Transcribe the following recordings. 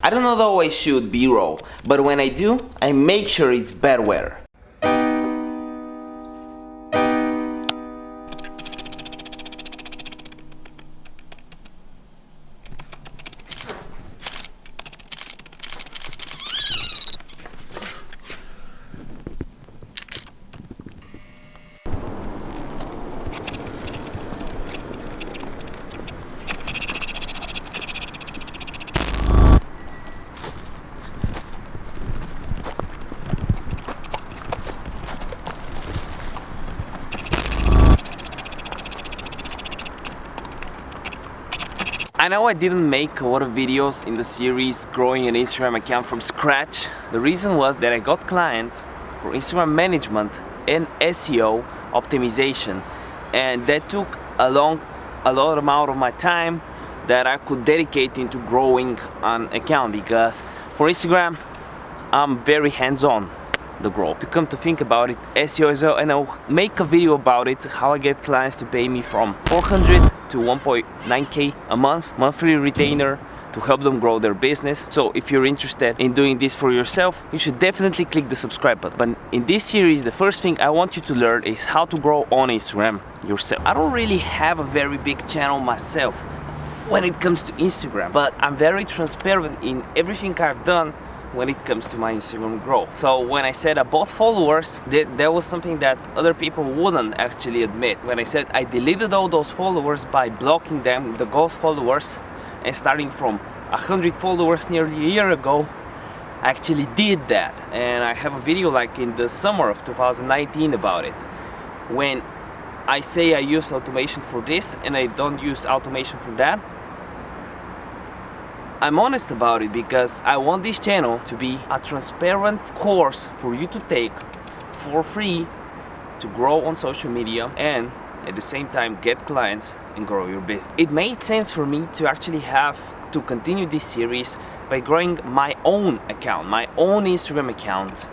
I don't always shoot B-roll, but when I do, I make sure it's bad weather. I know I didn't make a lot of videos in the series growing an Instagram account from scratch. The reason was that I got clients for Instagram management and SEO optimization, and that took a lot amount of my time that I could dedicate into growing an account, because for Instagram I'm very hands-on the growth. To come to think about it, SEO as well, and I'll make a video about it, how I get clients to pay me from 400 to 1.9k a month, monthly retainer, to help them grow their business. So if you're interested in doing this for yourself, you should definitely click the subscribe button. But in this series, the first thing I want you to learn is how to grow on Instagram yourself. I don't really have a very big channel myself when it comes to Instagram, but I'm very transparent in everything I've done when it comes to my Instagram growth. So when I said I bought followers, that was something that other people wouldn't actually admit. When I said I deleted all those followers by blocking them, the ghost followers, and starting from 100 followers nearly a year ago, I actually did that. And I have a video like in the summer of 2019 about it. When I say I use automation for this and I don't use automation for that, I'm honest about it, because I want this channel to be a transparent course for you to take for free to grow on social media and at the same time get clients and grow your business. It made sense for me to actually have to continue this series by growing my own account, my own Instagram account,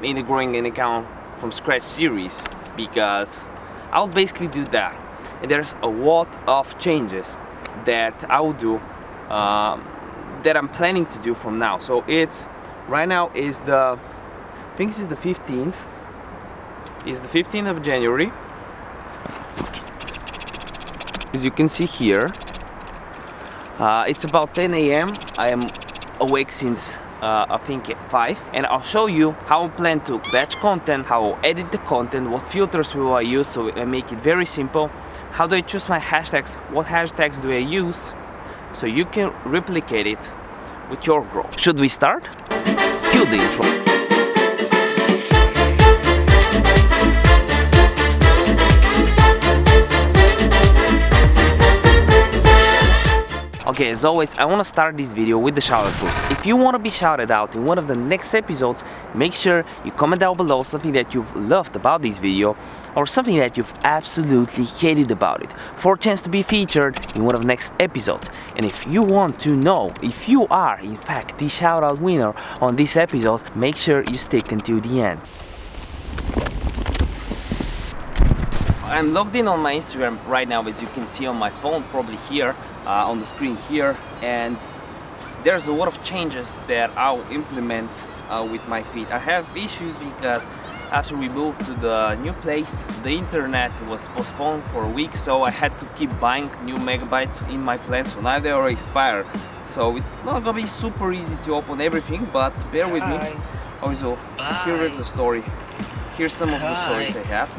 in the growing an account from scratch series, because I'll basically do that. And there's a lot of changes that I will do that I'm planning to do from now. So it's right now is the, I think this is the 15th. It's the 15th of January. As you can see here, it's about 10 a.m. I am awake since I think at 5, and I'll show you how I plan to batch content, how I'll edit the content, what filters will I use, so I make it very simple. How do I choose my hashtags, what hashtags do I use, so you can replicate it with your growth. Should we start? Cue the intro. Okay, as always, I want to start this video with the shout out rules. If you want to be shouted out in one of the next episodes, make sure you comment down below something that you've loved about this video or something that you've absolutely hated about it for a chance to be featured in one of the next episodes. And if you want to know if you are in fact the shout out winner on this episode, make sure you stick until the end. I'm logged in on my Instagram right now, as you can see on my phone, probably here on the screen here, and there's a lot of changes that I'll implement with my feed. I have issues because after we moved to the new place, the internet was postponed for a week, so I had to keep buying new megabytes in my plan, so now they already expired. So it's not gonna be super easy to open everything, but bear with me. Also, here is the story. Here's some of the stories I have.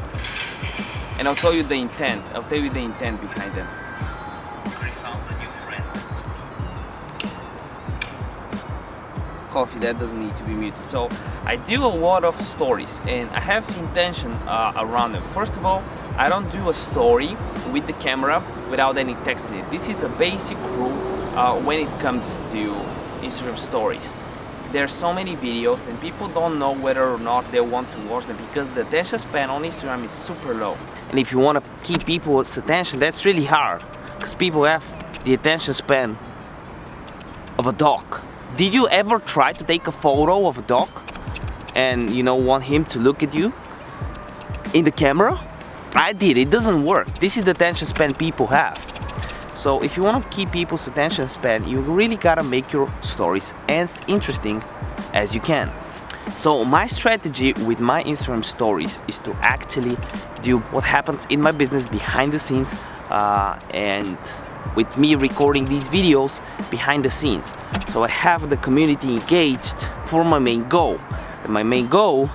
And I'll tell you the intent. I'll tell you the intent behind them. I found a new friend. Coffee, that doesn't need to be muted. So I do a lot of stories, and I have intention around them. First of all, I don't do a story with the camera without any text in it. This is a basic rule when it comes to Instagram stories. There's so many videos and people don't know whether or not they want to watch them because the attention span on Instagram is super low. And if you want to keep people's attention, that's really hard, because people have the attention span of a dog. Did you ever try to take a photo of a dog and want him to look at you in the camera? I did. It doesn't work. This is the attention span people have. So if you want to keep people's attention span, you really gotta make your stories as interesting as you can. So my strategy with my Instagram stories is to actually do what happens in my business behind the scenes, and with me recording these videos behind the scenes. So I have the community engaged for my main goal. And my main goal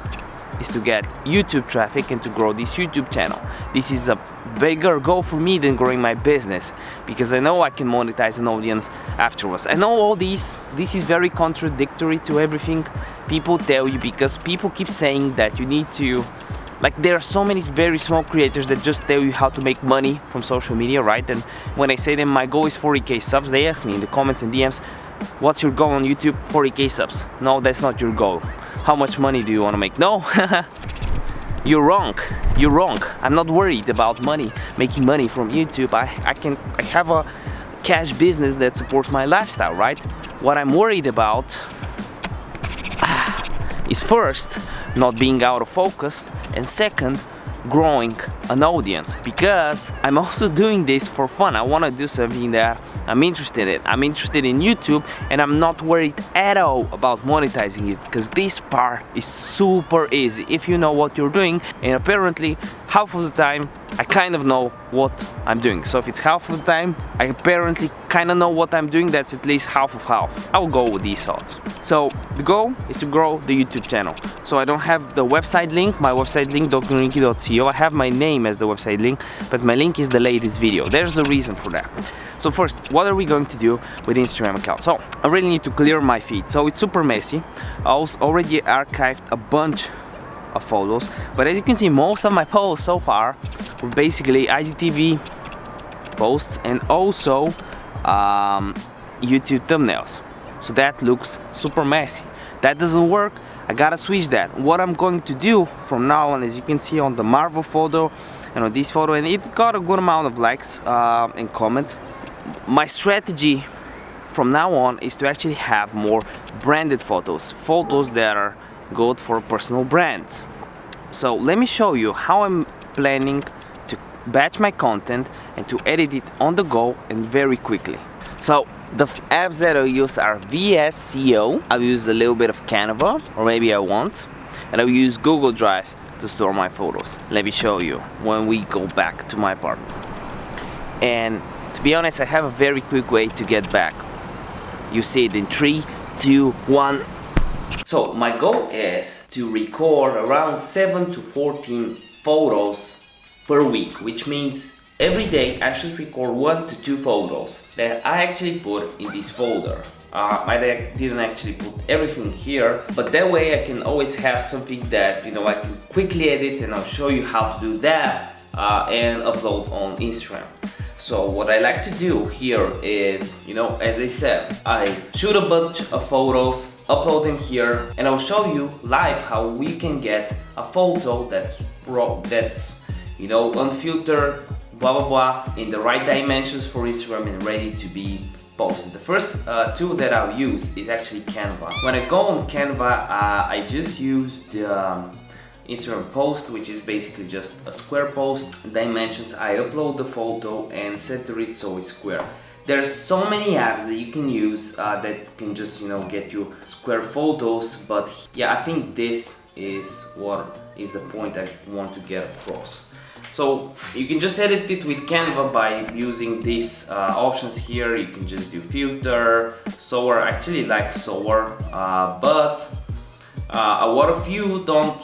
is to get YouTube traffic and to grow this YouTube channel. This is a bigger goal for me than growing my business, because I know I can monetize an audience afterwards. I know all this is very contradictory to everything people tell you, because people keep saying that you need to, like, there are so many very small creators that just tell you how to make money from social media, right? And when I say them my goal is 40k subs, they ask me in the comments and DMs, what's your goal on YouTube? 40k subs. No, that's not your goal. How much money do you want to make? No. You're wrong. You're wrong. I'm not worried about money, making money from YouTube. I have a cash business that supports my lifestyle, right? What I'm worried about is first, not being out of focus, and second, growing an audience, because I'm also doing this for fun. I want to do something that I'm interested in. I'm interested in YouTube, and I'm not worried at all about monetizing it, because this part is super easy if you know what you're doing, and apparently half of the time I kind of know what I'm doing. So if it's half of the time I apparently kind of know what I'm doing, that's at least half of half. I'll go with these odds. So the goal is to grow the YouTube channel. So I don't have the website link, my website link drniki.co. I have my name as the website link, but my link is the latest video. There's the reason for that. So first, what are we going to do with the Instagram account? So I really need to clear my feed. So it's super messy. I already archived a bunch of photos, but as you can see, most of my posts so far were basically IGTV posts and also YouTube thumbnails. So that looks super messy. That doesn't work. I gotta switch that. What I'm going to do from now on, as you can see on the Marvel photo and on this photo, and it got a good amount of likes and comments. My strategy from now on is to actually have more branded photos that are good for personal brands. So let me show you how I'm planning to batch my content and to edit it on the go and very quickly. So the apps that I'll use are VSCO. I'll use a little bit of Canva, or maybe I won't, and I'll use Google Drive to store my photos. Let me show you when we go back to my apartment. And to be honest, I have a very quick way to get back. You see it in 3, 2, 1. So my goal is to record around 7 to 14 photos per week, which means every day I should record 1 to 2 photos that I actually put in this folder. I didn't actually put everything here, but that way I can always have something that, you know, I can quickly edit, and I'll show you how to do that and upload on Instagram. So what I like to do here is, you know, as I said, I shoot a bunch of photos, upload them here, and I'll show you live how we can get a photo that's you know, unfiltered, blah blah blah, in the right dimensions for Instagram and ready to be posted. The first tool that I'll use is actually Canva. When I go on Canva, I just use the Instagram post, which is basically just a square post. Dimensions, I upload the photo and center it so it's square. There's so many apps that you can use that can just, you know, get you square photos, but yeah, I think this is what is the point I want to get across. So you can just edit it with Canva by using these options here. You can just do filter, soar. I actually like soar, but a lot of you don't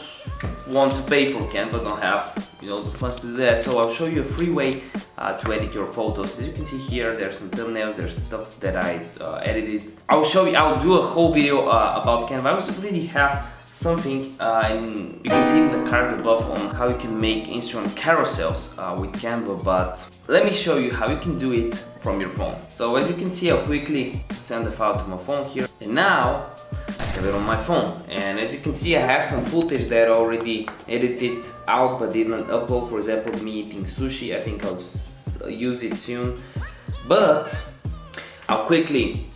want to pay for Canva, don't have, you know, the funds to do that. So I'll show you a free way to edit your photos. As you can see here, there's some thumbnails, there's stuff that I edited. I'll do a whole video about Canva. I also really have something, and you can see in the cards above on how you can make Instagram carousels with Canva, but let me show you how you can do it from your phone. So as you can see, I'll quickly send the file to my phone here, and now I have it on my phone. And as you can see, I have some footage that I already edited out but didn't upload. For example, me eating sushi. I think I'll use it soon, but I'll quickly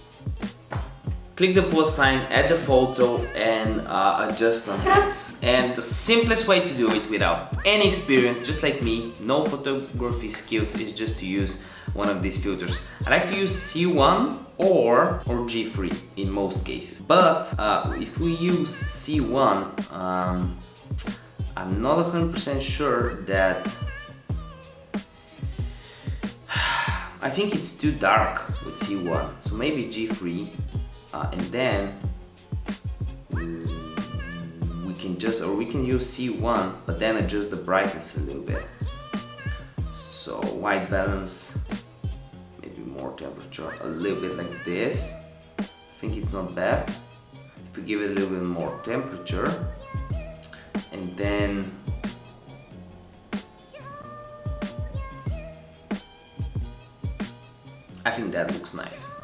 click the plus sign, add the photo, and adjust some things. And the simplest way to do it without any experience, just like me, no photography skills, is just to use one of these filters. I like to use C1 or G3 in most cases. But if we use C1, I'm not 100% sure that... I think it's too dark with C1, so maybe G3, and then we can use C1, but then adjust the brightness a little bit. So white balance, maybe more temperature, a little bit like this. I think it's not bad. If we give it a little bit more temperature, and then I think that looks nice.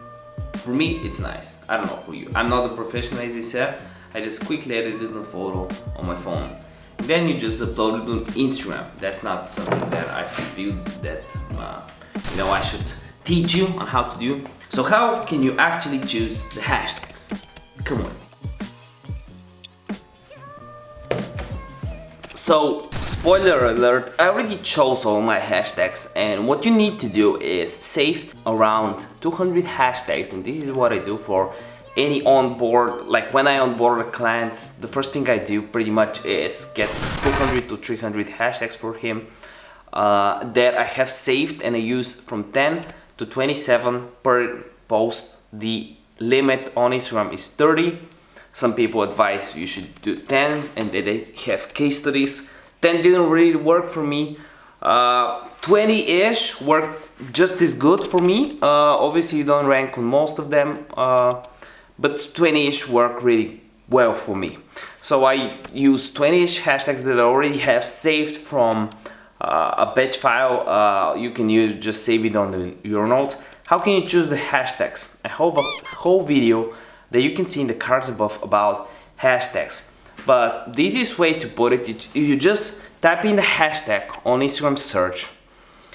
For me, it's nice. I don't know for you. I'm not a professional, as I said. I just quickly edited a photo on my phone. Then you just upload it on Instagram. That's not something that I feel that I should teach you on how to do. So how can you actually choose the hashtags? Come on. So, spoiler alert, I already chose all my hashtags, and what you need to do is save around 200 hashtags, and this is what I do for any onboard. Like when I onboard a client, the first thing I do pretty much is get 200 to 300 hashtags for him that I have saved, and I use from 10 to 27 per post. The limit on Instagram is 30. Some people advise you should do 10, and they have case studies. 10 didn't really work for me. 20-ish worked just as good for me. Obviously you don't rank on most of them, but 20-ish work really well for me. So I use 20-ish hashtags that I already have saved from a batch file. You can just save it on your notes. How can you choose the hashtags? I have a whole video that you can see in the cards above about hashtags. But the easiest way to put it, you just type in the hashtag on Instagram search,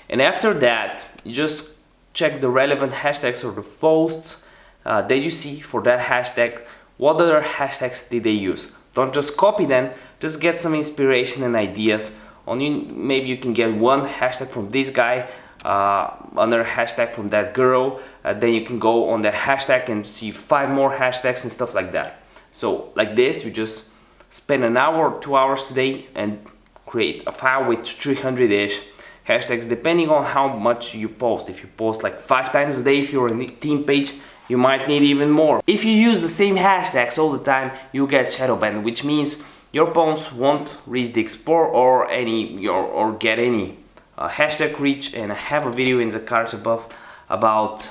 and after that you just check the relevant hashtags or the posts that you see for that hashtag. What other hashtags did they use? Don't just copy them, just get some inspiration and ideas. Maybe you can get one hashtag from this guy, another hashtag from that girl, then you can go on the hashtag and see 5 more hashtags and stuff like that. So like this, you just spend an hour or 2 hours today and create a file with 300-ish hashtags, depending on how much you post. If you post like 5 times a day, if you're on a team page, you might need even more. If you use the same hashtags all the time, you get shadow banned, which means your posts won't reach the explore or get any hashtag reach. And I have a video in the cards above about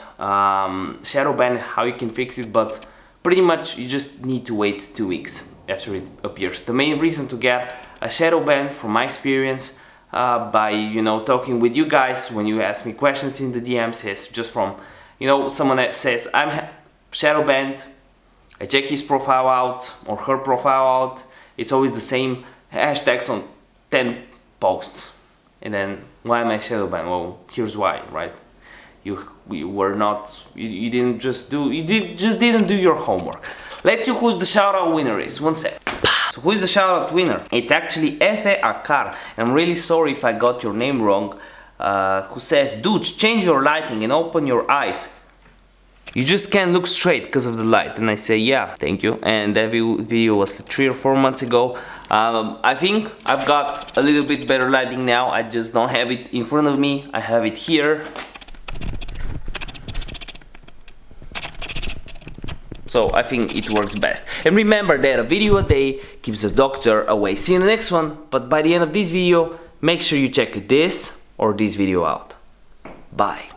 shadow ban, how you can fix it, but pretty much you just need to wait 2 weeks after it appears. The main reason to get a shadow ban, from my experience, by talking with you guys when you ask me questions in the DMs, is just from someone that says I'm shadow banned. I check his profile out or her profile out. It's always the same hashtags on 10 posts, and then why am I shadow banned? Well, here's why, right? You just didn't do your homework. Let's see who's the shoutout winner is. One sec. So who's the shoutout winner? It's actually Efe Akar. I'm really sorry if I got your name wrong. Who says, dude, change your lighting and open your eyes. You just can't look straight because of the light. And I say, yeah, thank you. And that video was 3 or 4 months ago. I think I've got a little bit better lighting now. I just don't have it in front of me. I have it here. So I think it works best. And remember that a video a day keeps a doctor away. See you in the next one. But by the end of this video, make sure you check this or this video out. Bye.